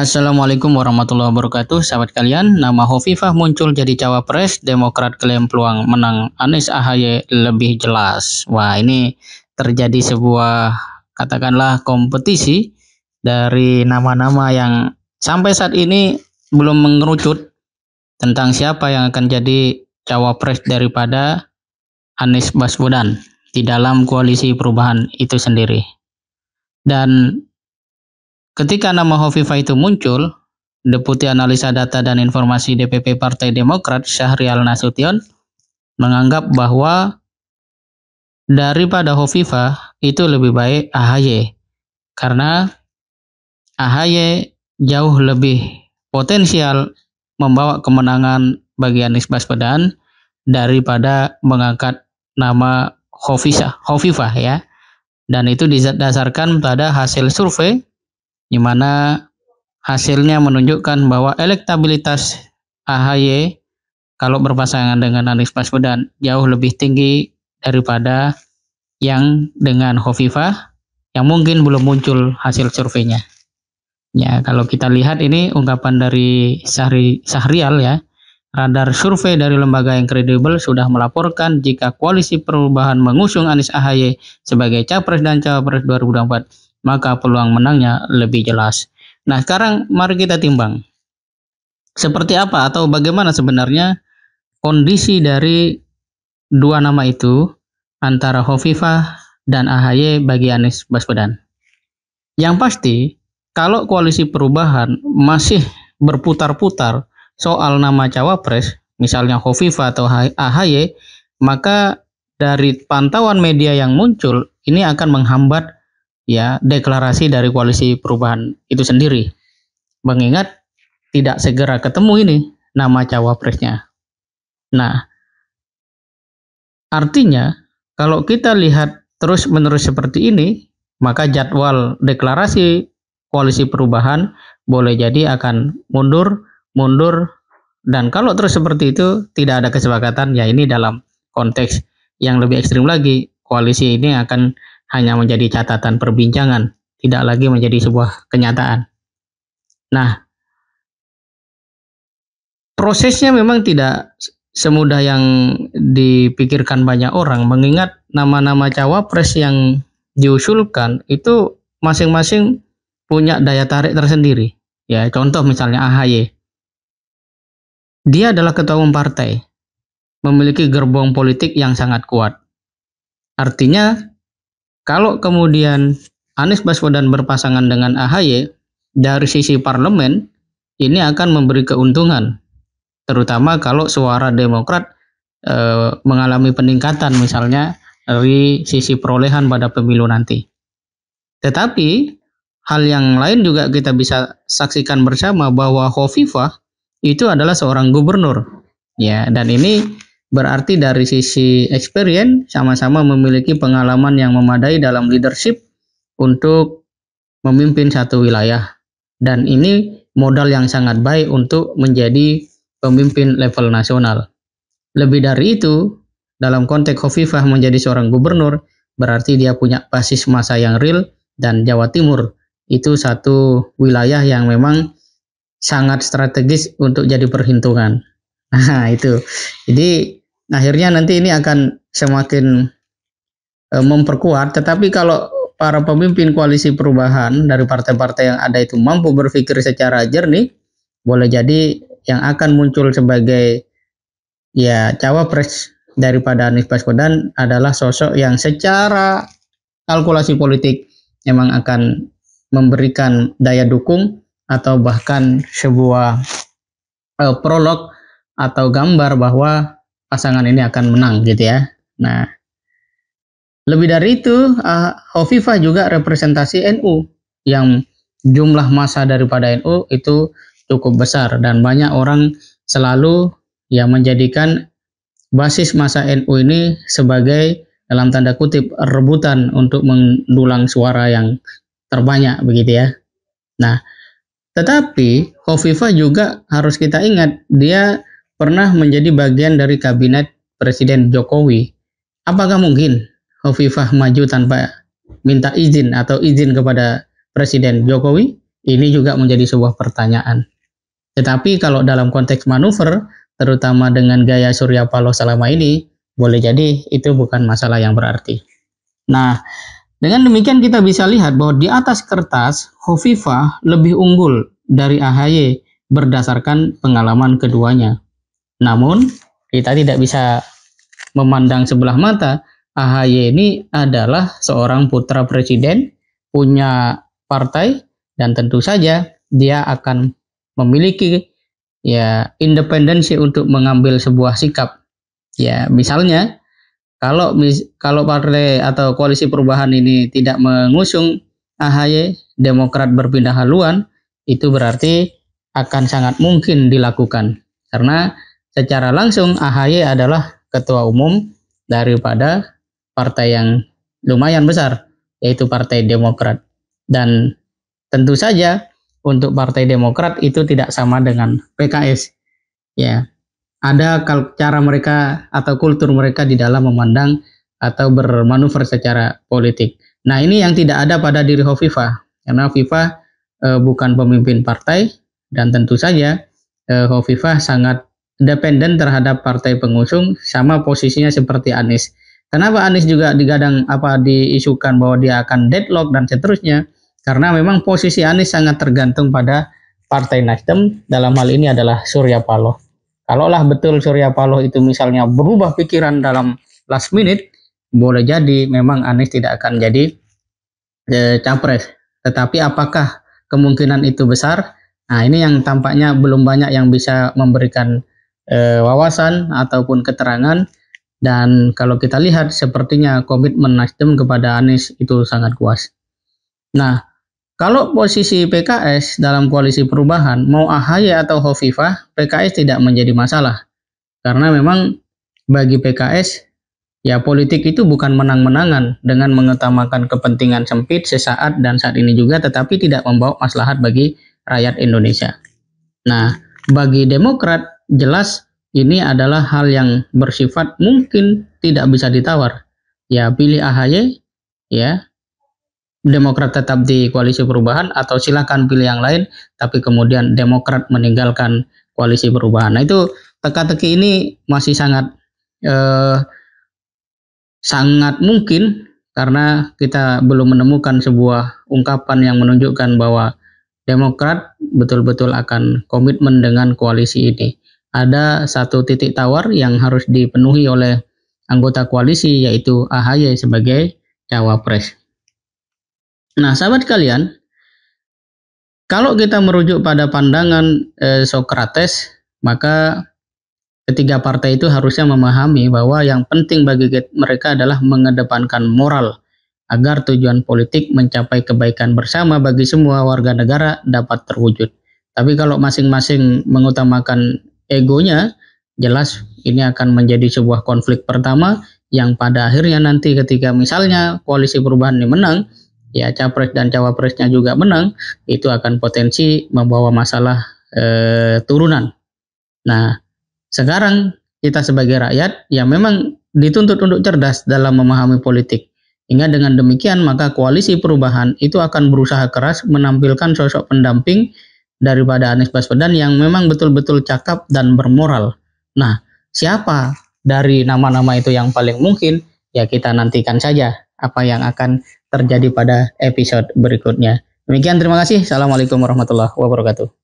Assalamualaikum warahmatullahi wabarakatuh, sahabat kalian. Nama Hovifah muncul jadi cawapres, Demokrat klaim peluang menang Anies AHY lebih jelas. Wah, ini terjadi sebuah katakanlah kompetisi dari nama-nama yang sampai saat ini belum mengerucut tentang siapa yang akan jadi cawapres daripada Anies Baswedan di dalam koalisi perubahan itu sendiri. Dan ketika nama Hovifah itu muncul, Deputi Analisa Data dan Informasi DPP Partai Demokrat Syahrial Nasution menganggap bahwa daripada Hovifah itu lebih baik AHY karena AHY jauh lebih potensial membawa kemenangan bagi Anies Baswedan daripada mengangkat nama Hovifah ya. Dan itu didasarkan pada hasil survei di mana hasilnya menunjukkan bahwa elektabilitas AHY kalau berpasangan dengan Anies Baswedan jauh lebih tinggi daripada yang dengan Hovifah yang mungkin belum muncul hasil surveinya. Ya, kalau kita lihat ini ungkapan dari Syahrial ya. Radar survei dari lembaga yang kredibel sudah melaporkan jika koalisi perubahan mengusung Anies AHY sebagai capres dan cawapres 2024, maka peluang menangnya lebih jelas. Nah, sekarang mari kita timbang. Seperti apa atau bagaimana sebenarnya kondisi dari dua nama itu antara Hovifah dan AHY bagi Anies Baswedan. Yang pasti, kalau koalisi perubahan masih berputar-putar soal nama cawapres, misalnya Hovifah atau AHY, maka dari pantauan media yang muncul, ini akan menghambat ya deklarasi dari koalisi perubahan itu sendiri. Mengingat tidak segera ketemu ini nama cawapresnya. Nah, artinya kalau kita lihat terus-menerus seperti ini, maka jadwal deklarasi koalisi perubahan boleh jadi akan mundur, dan kalau terus seperti itu tidak ada kesepakatan, ya ini dalam konteks yang lebih ekstrim lagi, koalisi ini akan hanya menjadi catatan perbincangan, tidak lagi menjadi sebuah kenyataan. Nah, prosesnya memang tidak semudah yang dipikirkan banyak orang, mengingat nama-nama cawapres yang diusulkan itu masing-masing punya daya tarik tersendiri. Ya, contoh misalnya AHY. Dia adalah ketua umum partai, memiliki gerbong politik yang sangat kuat. Artinya, kalau kemudian Anies Baswedan berpasangan dengan AHY, dari sisi parlemen, ini akan memberi keuntungan. Terutama kalau suara Demokrat mengalami peningkatan misalnya dari sisi perolehan pada pemilu nanti. Tetapi, hal yang lain juga kita bisa saksikan bersama bahwa Hovifah itu adalah seorang gubernur, ya, dan ini berarti dari sisi experience sama-sama memiliki pengalaman yang memadai dalam leadership untuk memimpin satu wilayah, dan ini modal yang sangat baik untuk menjadi pemimpin level nasional. Lebih dari itu, dalam konteks Hovifah menjadi seorang gubernur, berarti dia punya basis massa yang real, dan Jawa Timur itu satu wilayah yang memang sangat strategis untuk jadi perhitungan. Nah, itu. Jadi akhirnya nanti ini akan semakin memperkuat, tetapi kalau para pemimpin koalisi perubahan dari partai-partai yang ada itu mampu berpikir secara jernih, boleh jadi yang akan muncul sebagai ya cawapres daripada Anies Baswedan adalah sosok yang secara kalkulasi politik memang akan memberikan daya dukung atau bahkan sebuah prolog atau gambar bahwa pasangan ini akan menang gitu ya. Nah, lebih dari itu, Hovifah juga representasi NU yang jumlah massa daripada NU itu cukup besar, dan banyak orang selalu ya menjadikan basis massa NU ini sebagai dalam tanda kutip rebutan untuk mendulang suara yang terbanyak begitu ya. Nah, tetapi Hovifah juga harus kita ingat, dia pernah menjadi bagian dari kabinet Presiden Jokowi. Apakah mungkin Hovifah maju tanpa minta izin atau izin kepada Presiden Jokowi? Ini juga menjadi sebuah pertanyaan. Tetapi kalau dalam konteks manuver, terutama dengan gaya Surya Paloh selama ini, boleh jadi itu bukan masalah yang berarti. Nah, dengan demikian kita bisa lihat bahwa di atas kertas, Hovifah lebih unggul dari AHY berdasarkan pengalaman keduanya. Namun, kita tidak bisa memandang sebelah mata. AHY ini adalah seorang putra presiden, punya partai, dan tentu saja dia akan memiliki ya independensi untuk mengambil sebuah sikap. Ya, misalnya kalau partai atau koalisi perubahan ini tidak mengusung AHY, Demokrat berpindah haluan, itu berarti akan sangat mungkin dilakukan. Karena secara langsung AHY adalah ketua umum daripada partai yang lumayan besar, yaitu Partai Demokrat. Dan tentu saja untuk Partai Demokrat itu tidak sama dengan PKS. Ya, ada cara mereka atau kultur mereka di dalam memandang atau bermanuver secara politik. Nah, ini yang tidak ada pada diri Hovifah, karena Hovifah bukan pemimpin partai dan tentu saja Hovifah sangat dependen terhadap partai pengusung, sama posisinya seperti Anies. Kenapa Anies juga diisukan bahwa dia akan deadlock dan seterusnya? Karena memang posisi Anies sangat tergantung pada Partai Nasdem, dalam hal ini adalah Surya Paloh. Kalaulah betul Surya Paloh itu misalnya berubah pikiran dalam last minute, boleh jadi memang Anies tidak akan jadi capres. Tetapi apakah kemungkinan itu besar? Nah, ini yang tampaknya belum banyak yang bisa memberikan wawasan ataupun keterangan. Dan kalau kita lihat sepertinya komitmen Nasdem kepada Anies itu sangat kuat. Nah, kalau posisi PKS dalam koalisi perubahan, mau AHY atau Hovifah, PKS tidak menjadi masalah. Karena memang bagi PKS, ya politik itu bukan menang-menangan dengan mengutamakan kepentingan sempit sesaat dan saat ini juga, tetapi tidak membawa maslahat bagi rakyat Indonesia. Nah, bagi Demokrat, jelas ini adalah hal yang bersifat mungkin tidak bisa ditawar. Ya, pilih AHY, ya, Demokrat tetap di koalisi perubahan, atau silakan pilih yang lain, tapi kemudian Demokrat meninggalkan koalisi perubahan. Nah, itu teka-teki ini masih sangat mungkin karena kita belum menemukan sebuah ungkapan yang menunjukkan bahwa Demokrat betul-betul akan komitmen dengan koalisi ini. Ada satu titik tawar yang harus dipenuhi oleh anggota koalisi, yaitu AHY sebagai cawapres. Nah, sahabat kalian, kalau kita merujuk pada pandangan Socrates, maka ketiga partai itu harusnya memahami bahwa yang penting bagi mereka adalah mengedepankan moral agar tujuan politik mencapai kebaikan bersama bagi semua warga negara dapat terwujud. Tapi kalau masing-masing mengutamakan egonya, jelas ini akan menjadi sebuah konflik pertama yang pada akhirnya nanti ketika misalnya koalisi perubahan ini menang, ya capres dan cawapresnya juga menang, itu akan potensi membawa masalah turunan. Nah, sekarang kita sebagai rakyat ya memang dituntut untuk cerdas dalam memahami politik. Hingga dengan demikian maka koalisi perubahan itu akan berusaha keras menampilkan sosok pendamping daripada Anies Baswedan yang memang betul-betul cakap dan bermoral. Nah, siapa dari nama-nama itu yang paling mungkin? Ya kita nantikan saja apa yang akan terjadi pada episode berikutnya. Demikian, terima kasih. Assalamualaikum warahmatullahi wabarakatuh.